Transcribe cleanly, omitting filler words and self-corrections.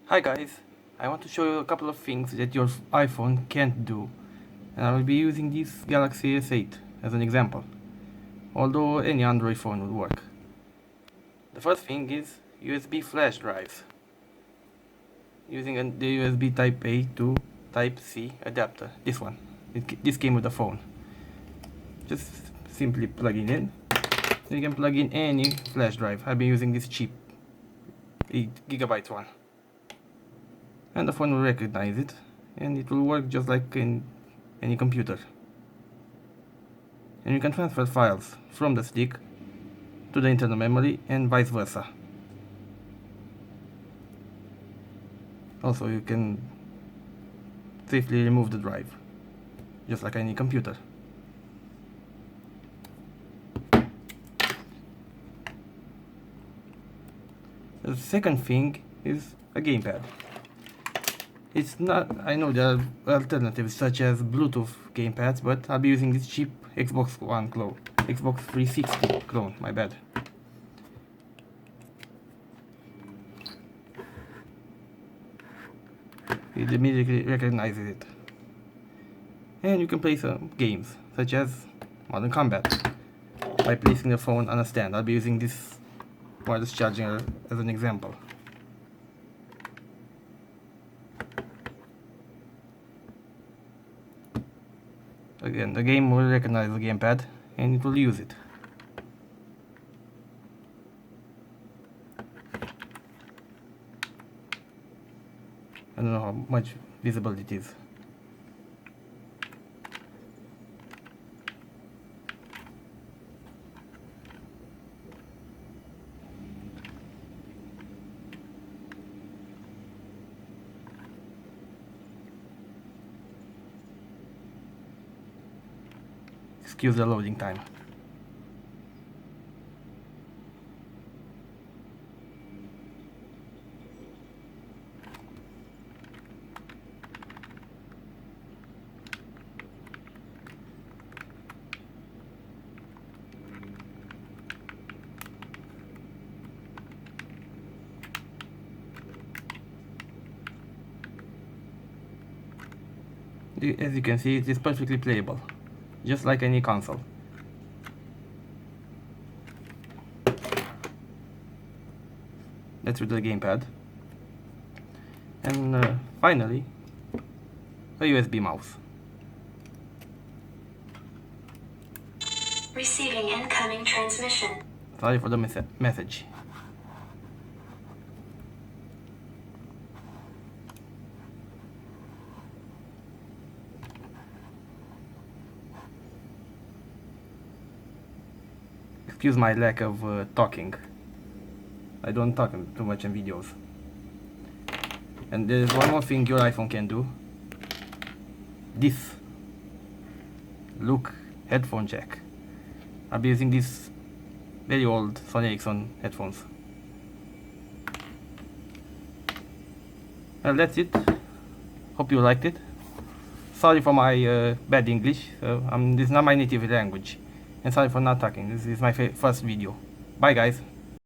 Hi guys, I want to show you a couple of things that your iPhone can't do, and I will be using this Galaxy S8 as an example, although any Android phone would work. The first thing is USB flash drives, using the USB Type A to Type C adapter, this one. This came with the phone. Just simply plug it in. You can plug in any flash drive. I've been using this cheap 8GB one. And the phone will recognize it, and it will work just like in any computer. And you can transfer files from the stick to the internal memory and vice versa. Also, you can safely remove the drive, just like any computer. The second thing is a gamepad. It's not, I know there are alternatives such as Bluetooth gamepads, but I'll be using this cheap Xbox One clone, Xbox 360 clone, my bad. It immediately recognizes it. And you can play some games, such as Modern Combat, by placing the phone on a stand. I'll be using this wireless charger as an example. Again, the game will recognize the gamepad and it will use it. I don't know how much visible it is. Excuse the loading time. As you can see, it is perfectly playable, just like any console. That's with the gamepad. And finally, a USB mouse. Receiving incoming transmission. Sorry for the message. Excuse my lack of talking. I don't talk too much in videos. And there's one more thing your iPhone can do. This. Look, headphone jack. I'll be using this very old Sony Ericsson headphones. Well, that's it. Hope you liked it. Sorry for my bad English. This is not my native language. And sorry for not talking. This is my first video. Bye guys.